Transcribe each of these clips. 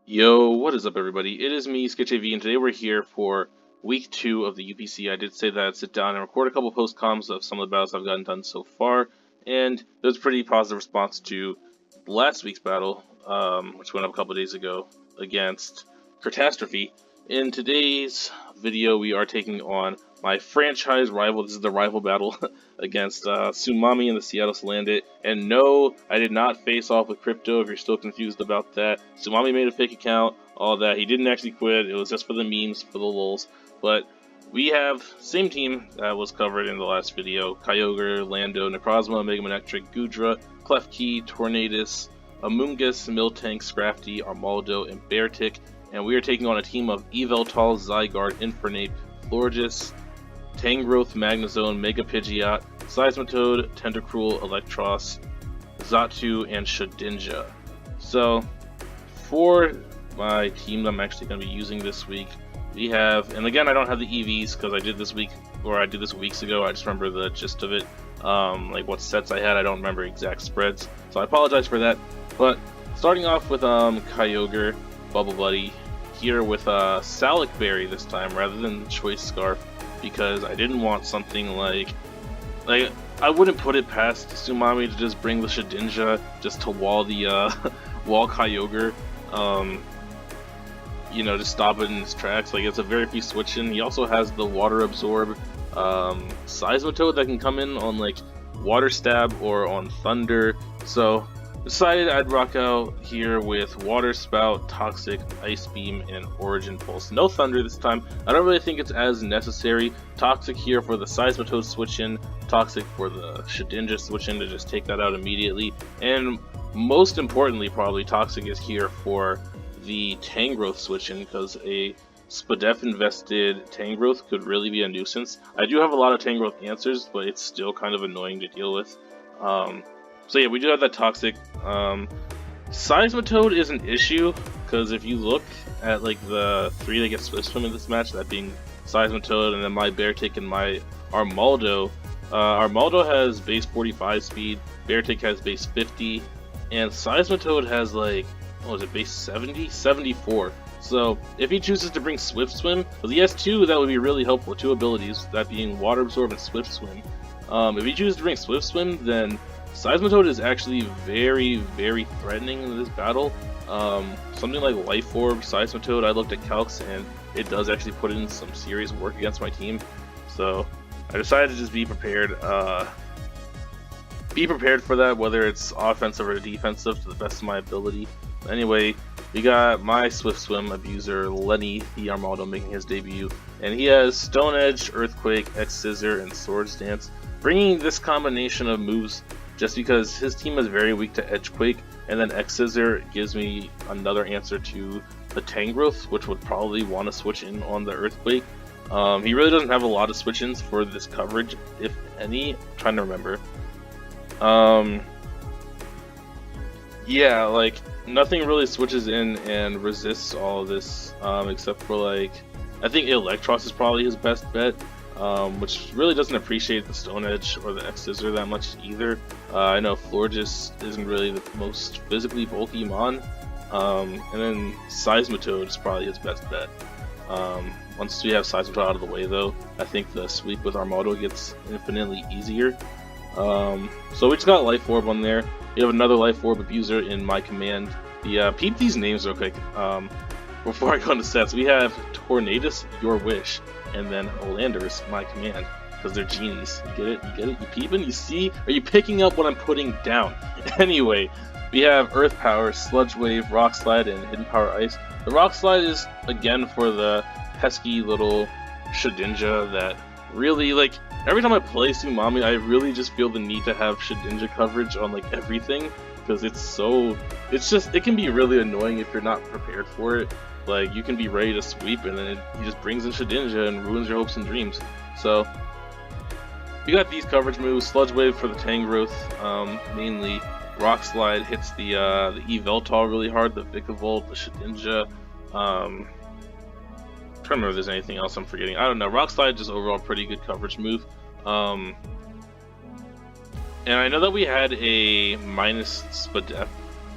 Yo, what is up everybody? It is me, SketchAV, and today we're here for week 2 of the UPC. I did say that I'd sit down and record a couple post-coms of some of the battles I've gotten done so far, and there's a pretty positive response to last week's battle, which went up a couple days ago, against Catastrophe. In today's video, we are taking on my franchise rival. This is the rival battle against Tsumami and the Seattle Slandit. And no, I did not face off with Crypto, if you're still confused about that. Tsumami made a fake account, all that. He didn't actually quit. It was just for the memes, for the lulz. But we have same team that was covered in the last video. Kyogre, Lando, Necrozma, Mega Manectric, Goodra, Klefki, Tornadus, Amoonguss, Miltank, Scrafty, Armaldo, and Beartic. And we are taking on a team of Yveltal, Zygarde, Infernape, Florges, Tangrowth, Magnezone, Mega Pidgeot, Seismitoad, Tentacruel, Electros, Xatu, and Shedinja. So, for my team that I'm actually going to be using this week, we have, and again I don't have the EVs because I did this weeks ago, I just remember the gist of it, like what sets I had. I don't remember exact spreads, so I apologize for that. But starting off with Kyogre, Bubble Buddy, here with Salic Berry this time rather than Choice Scarf, because I didn't want something like I wouldn't put it past Tsumami to just bring the Shedinja just to wall the wall Kyogre, you know, just stop it in its tracks. Like, it's a very free switch in. He also has the Water Absorb Seismitoad that can come in on like Water Stab or on Thunder. So decided I'd rock out here with Water Spout, Toxic, Ice Beam, and Origin Pulse. No Thunder this time. I don't really think it's as necessary. Toxic here for the Seismitoad switch in, Toxic for the Shedinja switch in to just take that out immediately. And most importantly, probably Toxic is here for the Tangrowth switch in, because a Spadef invested Tangrowth could really be a nuisance. I do have a lot of Tangrowth answers, but it's still kind of annoying to deal with. So yeah, we do have that Toxic. Seismitoad is an issue, because if you look at like the 3 that get Swift Swim in this match, that being Seismitoad and then my Beartic and my Armaldo, Armaldo has base 45 speed, Beartic has base 50, and Seismitoad has like, what was it, base 70? 74. So if he chooses to bring Swift Swim, because he has 2 that would be really helpful, 2 abilities, that being Water Absorb and Swift Swim. If he chooses to bring Swift Swim, then Seismitoad is actually very, very threatening in this battle. Something like Life Orb, Seismitoad, I looked at calcs and it does actually put in some serious work against my team. So I decided to just be prepared. Be prepared for that, whether it's offensive or defensive, to the best of my ability. Anyway, we got my Swift Swim abuser, Lenny the Armaldo, making his debut. And he has Stone Edge, Earthquake, X-Scissor, and Swords Dance, bringing this combination of moves just because his team is very weak to Edgequake, and then X-Scissor gives me another answer to the Tangrowth, which would probably want to switch in on the Earthquake. He really doesn't have a lot of switch-ins for this coverage, if any. I'm trying to remember. Yeah, like, nothing really switches in and resists all of this, except for like, I think Electros is probably his best bet. Which really doesn't appreciate the Stone Edge or the X-Scissor that much either. I know Florges isn't really the most physically bulky mon, and then Seismitoad is probably his best bet. Once we have Seismitoad out of the way though, I think the sweep with Armaldo gets infinitely easier. So we just got Life Orb on there. We have another Life Orb abuser in my command. Peep these names real quick before I go into sets. We have Tornadus, Your Wish, and then Olanders, my command, because they're genies. You get it? You get it? You peeping? You see? Are you picking up what I'm putting down? Anyway, we have Earth Power, Sludge Wave, Rock Slide, and Hidden Power Ice. The Rock Slide is, again, for the pesky little Shedinja that really, like, every time I play Tsumami, I really just feel the need to have Shedinja coverage on, like, everything, because it can be really annoying if you're not prepared for it. Like, you can be ready to sweep and then he just brings in Shedinja and ruins your hopes and dreams. So we got these coverage moves. Sludge Wave for the Tangrowth, mainly. Rock Slide hits the Yveltal really hard, the Vikavolt, the Shedinja. Trying to remember if there's anything else I'm forgetting. I don't know. Rock Slide just overall pretty good coverage move. And I know that we had a minus Spadef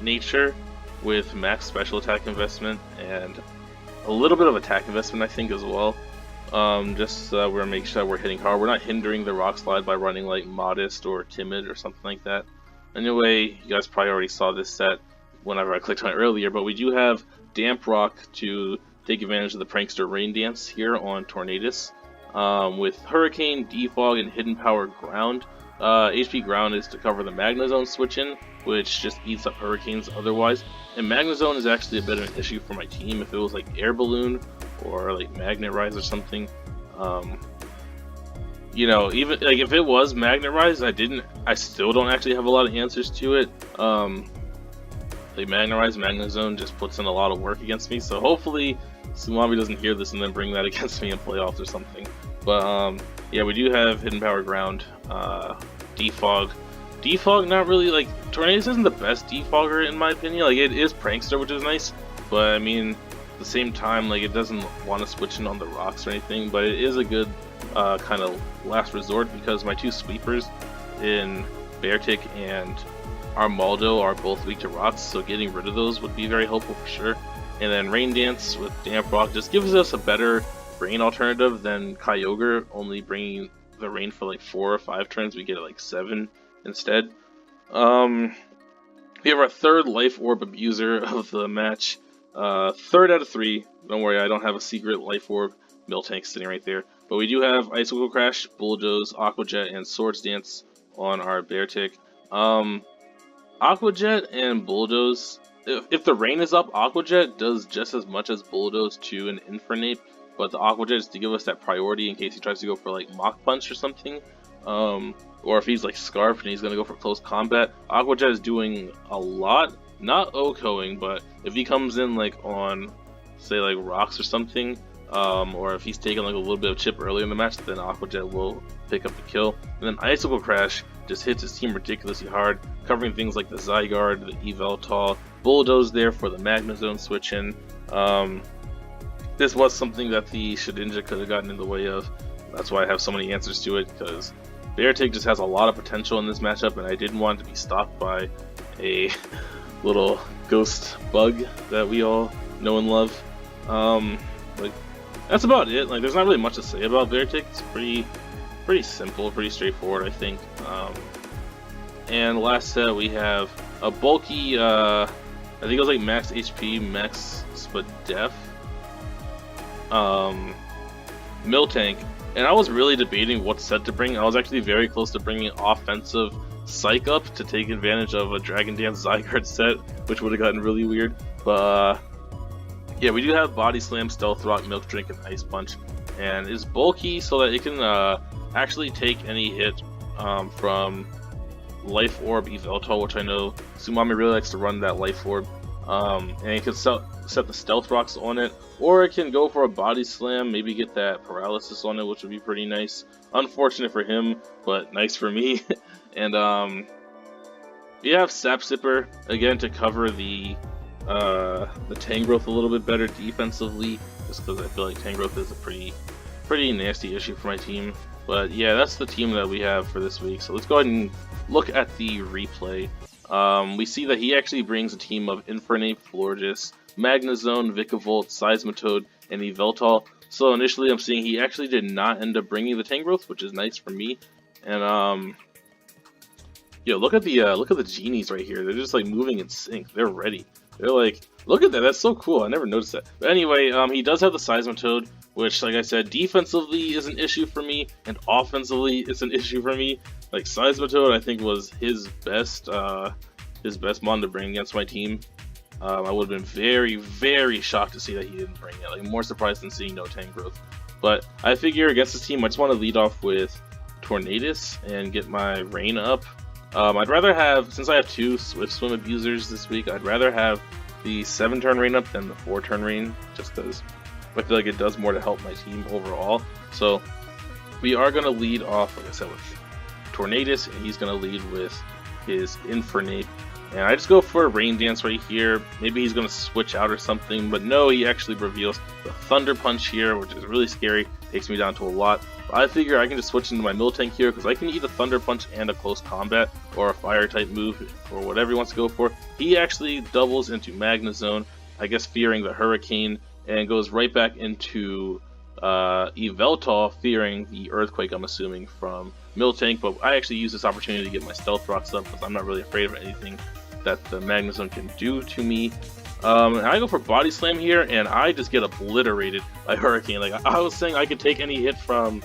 nature, with max special attack investment and a little bit of attack investment, I think, as well. Just we're making sure that we're hitting hard. We're not hindering the rock slide by running like modest or timid or something like that. Anyway, you guys probably already saw this set whenever I clicked on it earlier, but we do have Damp Rock to take advantage of the Prankster Rain Dance here on Tornadus. With Hurricane, Defog, and Hidden Power Ground. HP Ground is to cover the Magna Zone switch-in, which just eats up Hurricanes otherwise. And Magna Zone is actually a bit of an issue for my team. If it was like Air Balloon or like Magnet Rise or something, you know, even like if it was Magnet Rise, I still don't actually have a lot of answers to it. Like Magna Rise, Magna Zone just puts in a lot of work against me. So hopefully Tsumami doesn't hear this and then bring that against me in playoffs or something. But yeah, we do have Hidden Power Ground, Defog. Defog, not really, like, Tornadus isn't the best defogger in my opinion. Like, it is Prankster, which is nice, but I mean, at the same time, like, it doesn't want to switch in on the rocks or anything, but it is a good kind of last resort because my two sweepers in Beartic and Armaldo are both weak to rocks, so getting rid of those would be very helpful for sure. And then Rain Dance with Damp Rock just gives us a better rain alternative than Kyogre, only bringing the rain for like 4 or 5 turns. We get it like 7 instead. We have our third Life Orb Abuser of the match. Third out of 3. Don't worry, I don't have a secret Life Orb Miltank sitting right there. But we do have Icicle Crash, Bulldoze, Aqua Jet, and Swords Dance on our Beartic. Aqua Jet and Bulldoze, if the rain is up, Aqua Jet does just as much as Bulldoze to an Infernape, but the Aqua Jet is to give us that priority in case he tries to go for like Mach Punch or something. Or if he's like Scarf and he's going to go for close combat, Aqua Jet is doing a lot, not OHKOing, but if he comes in like on, say like rocks or something, or if he's taking like a little bit of chip early in the match, then Aqua Jet will pick up the kill. And then Icicle Crash just hits his team ridiculously hard, covering things like the Zygarde, the Yveltal, Bulldoze there for the Magna Zone switch-in. This was something that the Shedinja could have gotten in the way of. That's why I have so many answers to it, because Beartic just has a lot of potential in this matchup, and I didn't want it to be stopped by a little ghost bug that we all know and love. Like, that's about it. Like, there's not really much to say about Beartic. It's pretty simple, pretty straightforward, I think. And last set we have a bulky, I think it was like max HP, max Spadef, Miltank. And I was really debating what set to bring. I was actually very close to bringing offensive Psych Up to take advantage of a Dragon Dance Zygarde set, which would have gotten really weird. But yeah, we do have Body Slam, Stealth Rock, Milk Drink, and Ice Punch. And it's bulky so that it can actually take any hit from Life Orb Yveltal, which I know Tsumami really likes to run that Life Orb. And it can set the Stealth Rocks on it, or it can go for a Body Slam, maybe get that Paralysis on it, which would be pretty nice. Unfortunate for him, but nice for me. And you have Sap Sipper, again, to cover the Tangrowth a little bit better defensively, just because I feel like Tangrowth is a pretty nasty issue for my team. But yeah, that's the team that we have for this week. So let's go ahead and look at the replay. We see that he actually brings a team of Infernape, Florges, Magnezone, Vikavolt, Seismitoad, and Yveltal. So initially I'm seeing he actually did not end up bringing the Tangrowth, which is nice for me. And yeah, look at the genies right here. They're just like moving in sync. They're ready. They're like, look at that. That's so cool. I never noticed that. But anyway, he does have the Seismitoad, which, like I said, defensively is an issue for me, and offensively is an issue for me. Like, Seismitoad, I think, was his best mon to bring against my team. I would have been very, very shocked to see that he didn't bring it. Like, more surprised than seeing no Tangrowth. But I figure against this team, I just want to lead off with Tornadus and get my rain up. I'd rather have, since I have 2 Swift Swim Abusers this week, I'd rather have the 7-turn rain up than the 4-turn rain, just because I feel like it does more to help my team overall. So we are going to lead off, like I said, with Tornadus, and he's going to lead with his Infernape. And I just go for a Rain Dance right here. Maybe he's going to switch out or something, but no, he actually reveals the Thunder Punch here, which is really scary. takes me down to a lot. But I figure I can just switch into my Miltank here because I can eat a Thunder Punch and a Close Combat or a Fire type move or whatever he wants to go for. He actually doubles into Magna Zone, I guess fearing the Hurricane, and goes right back into Yveltal, fearing the Earthquake, I'm assuming, from Miltank. But I actually use this opportunity to get my Stealth Rocks up because I'm not really afraid of anything that the Magna Zone can do to me. And I go for Body Slam here, and I just get obliterated by Hurricane. Like I was saying, I could take any hit from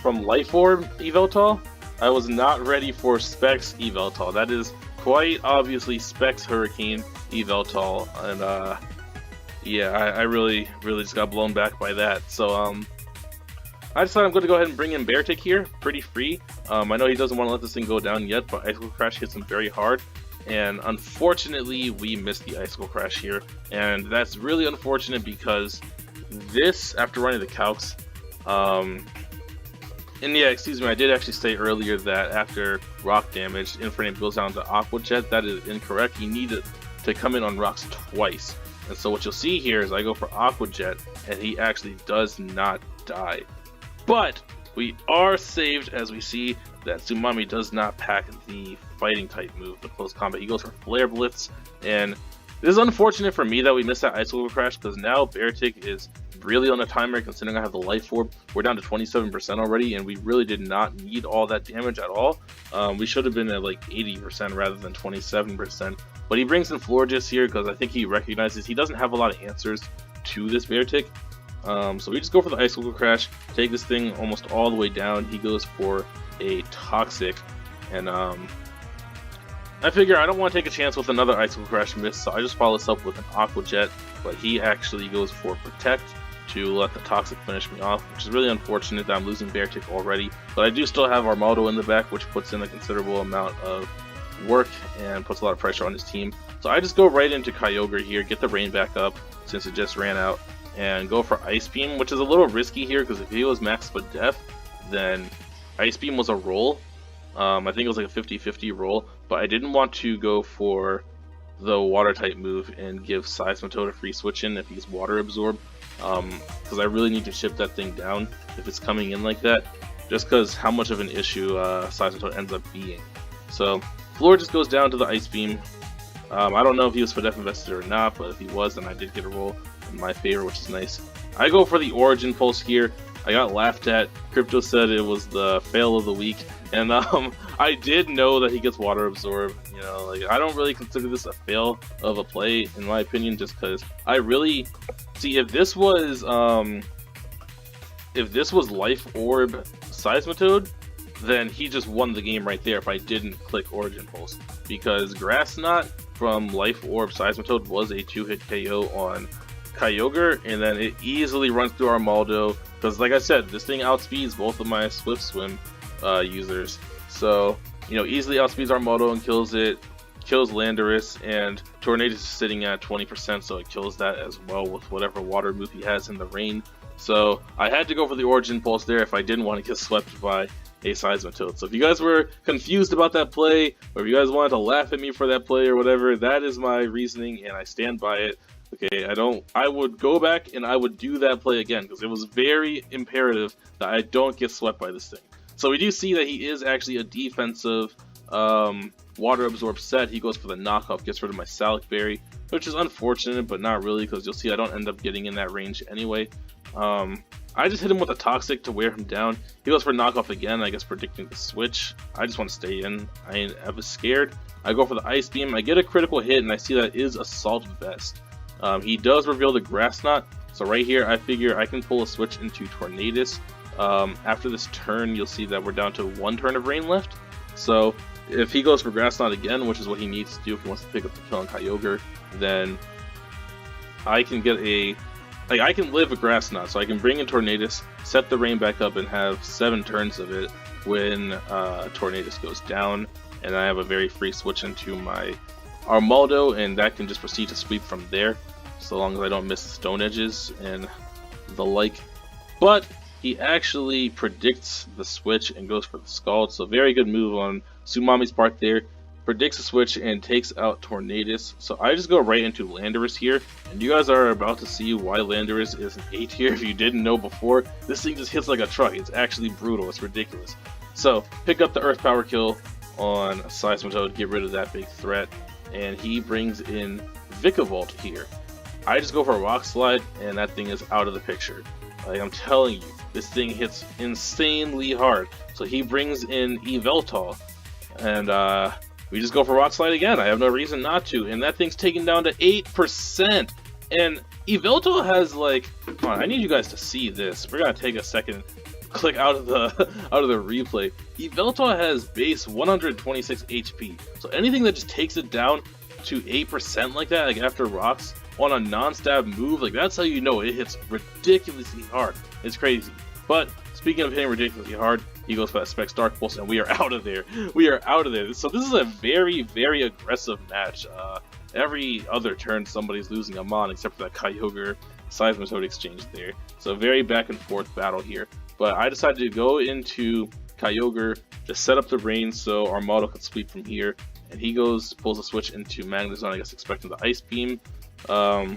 Life Orb Yveltal. I was not ready for Specs Yveltal. That is quite obviously Specs Hurricane Yveltal, and yeah, I really just got blown back by that. So I decided I'm going to go ahead and bring in Beartic here, pretty free. I know he doesn't want to let this thing go down yet, but Icicle Crash hits him very hard. And unfortunately, we missed the Icicle Crash here. And that's really unfortunate because this, after running the calcs, and yeah, excuse me, I did actually say earlier that after rock damage, Infernape goes down to Aqua Jet. That is incorrect. He needed to come in on rocks twice. And so what you'll see here is I go for Aqua Jet, and he actually does not die. But we are saved as we see that Tsumami does not pack the fighting type move, the close combat. He goes for Flare Blitz, and this is unfortunate for me that we missed that Icicle Crash because now Beartic is really on a timer considering I have the Life Orb. We're down to 27% already, and we really did not need all that damage at all. We should have been at like 80% rather than 27%. But he brings in Florges here because I think he recognizes he doesn't have a lot of answers to this Beartic. So we just go for the Icicle Crash, take this thing almost all the way down. He goes for a Toxic, and I figure I don't want to take a chance with another Icicle Crash miss, so I just follow this up with an Aqua Jet, but he actually goes for Protect to let the Toxic finish me off, which is really unfortunate that I'm losing Beartic already. But I do still have Armaldo in the back, which puts in a considerable amount of work and puts a lot of pressure on his team. So I just go right into Kyogre here, get the rain back up since it just ran out, and go for Ice Beam, which is a little risky here because if he was Max Def, then Ice Beam was a roll. I think it was like a 50-50 roll, but I didn't want to go for the Water type move and give Seismitoad a free switch in if he's Water Absorb, because I really need to ship that thing down if it's coming in like that, just because how much of an issue Seismitoad ends up being. So Floor just goes down to the Ice Beam. I don't know if he was Def invested or not, but if he was, then I did get a roll in my favor, which is nice. I go for the Origin Pulse here. I got laughed at. Crypto said it was the fail of the week, and I did know that he gets Water Absorb. You know, like I don't really consider this a fail of a play in my opinion, just because I really see if this was Life Orb Seismitoad, then he just won the game right there if I didn't click Origin Pulse, because Grass Knot from Life Orb Seismitoad was a 2-hit KO on Kyogre, and then it easily runs through Armaldo, because like I said, this thing outspeeds both of my Swift Swim users. So, you know, easily outspeeds Armaldo and kills it, kills Landorus, and Tornadus is sitting at 20%, so it kills that as well with whatever water move he has in the rain. So I had to go for the Origin Pulse there if I didn't want to get swept by a Seismitoad. So if you guys were confused about that play, or if you guys wanted to laugh at me for that play or whatever, that is my reasoning and I stand by it. Okay, I would go back and I would do that play again because it was very imperative that I don't get swept by this thing. So we do see that he is actually a defensive Water Absorb set. He goes for the knockoff, gets rid of my Salic Berry, which is unfortunate, but not really, because you'll see I don't end up getting in that range anyway. I just hit him with a Toxic to wear him down. He goes for knockoff again, I guess predicting the switch. I just want to stay in. I was scared. I go for the Ice Beam. I get a critical hit, and I see that it is Assault Vest. He does reveal the Grass Knot, so right here I figure I can pull a switch into Tornadus. After this turn, you'll see that we're down to 1 turn of rain left. So if he goes for Grass Knot again, which is what he needs to do if he wants to pick up the kill on Kyogre, then I can get I can live a Grass Knot, so I can bring in Tornadus, set the rain back up, and have 7 turns of it when Tornadus goes down, and I have a very free switch into my Armaldo, and that can just proceed to sweep from there, so long as I don't miss the Stone Edges and the like. But he actually predicts the switch and goes for the Scald, so very good move on Tsumami's part there. predicts a switch and takes out Tornadus. So I just go right into Landorus here, and you guys are about to see why Landorus is an A tier. If you didn't know before, this thing just hits like a truck. It's actually brutal. It's ridiculous. So pick up the Earth Power kill on Seismitoad, get rid of that big threat, and he brings in Vikavolt here. I just go for a Rock Slide, and that thing is out of the picture. Like, I'm telling you, this thing hits insanely hard. So he brings in Yveltal, and we just go for Rock Slide again. I have no reason not to, and that thing's taken down to 8%. And Yveltal has like, come on, I need you guys to see this. We're gonna take a second, click out of the replay. Yveltal has base 126 HP, so anything that just takes it down to 8% like that, like after rocks on a non-stab move, like that's how you know it hits ridiculously hard. It's crazy. But speaking of hitting ridiculously hard, he goes for that Specs Dark Pulse, and we are out of there. We are out of there. So this is a very, very aggressive match. Every other turn somebody's losing a mon except for that Kyogre Seismitoad exchange there. So very back and forth battle here. But I decided to go into Kyogre to set up the range so our model could sweep from here. And he pulls a switch into Magnezone, I guess expecting the Ice Beam. So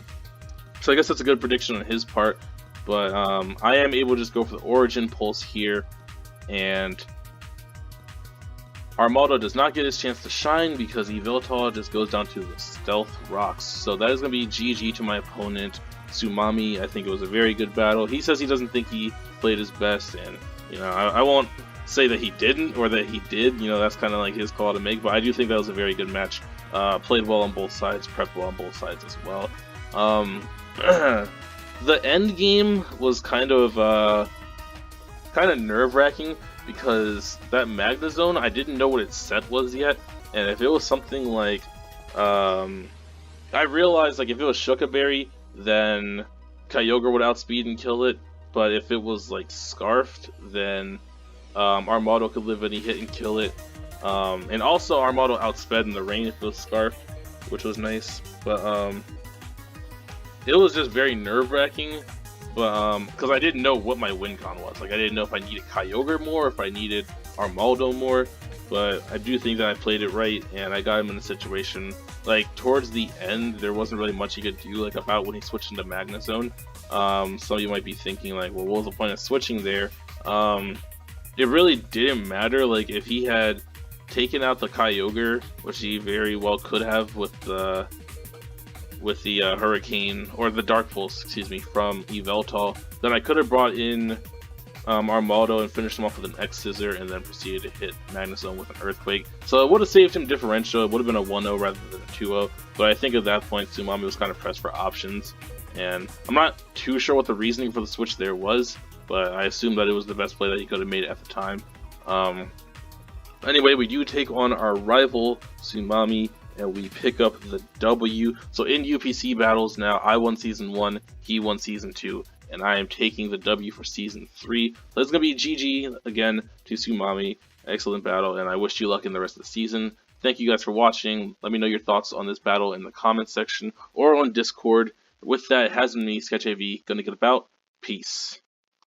I guess that's a good prediction on his part. But I am able to just go for the Origin Pulse here. And Armaldo does not get his chance to shine because Yveltal just goes down to the Stealth Rocks. So that is going to be GG to my opponent, Tsumami. I think it was a very good battle. He says he doesn't think he played his best, and you know, I won't say that he didn't or that he did. You know, that's kind of like his call to make, but I do think that was a very good match. Played well on both sides, prepped well on both sides as well. The end game was kind of nerve-wracking because that Magnezone, I didn't know what its set was yet, and if it was something like, I realized like if it was Shuka Berry, then Kyogre would outspeed and kill it, but if it was like Scarfed, then Armaldo could live any hit and kill it, and also Armaldo outsped in the rain if it was Scarfed, which was nice, but it was just very nerve-wracking. But because I didn't know what my win con was. Like, I didn't know if I needed Kyogre more, if I needed Armaldo more. But I do think that I played it right, and I got him in a situation. Like, towards the end, there wasn't really much he could do, like, about when he switched into Magnezone. Some of you might be thinking, like, well, what was the point of switching there? It really didn't matter. Like, if he had taken out the Kyogre, which he very well could have with the Hurricane, or the Dark Pulse, excuse me, from Yveltal, then I could have brought in Armaldo and finished him off with an X-Scissor and then proceeded to hit Magnezone with an Earthquake. So it would have saved him differential. It would have been a 1-0 rather than a 2-0, but I think at that point Tsumami was kind of pressed for options, and I'm not too sure what the reasoning for the switch there was, but I assume that it was the best play that he could have made at the time. Anyway, we do take on our rival Tsumami, and we pick up the W. So in UPC battles now, I won Season 1, he won Season 2, and I am taking the W for Season 3. So it's going to be GG again to Tsumami. Excellent battle, and I wish you luck in the rest of the season. Thank you guys for watching. Let me know your thoughts on this battle in the comments section or on Discord. With that, it has been me, SketchAV, gonna get about. Peace.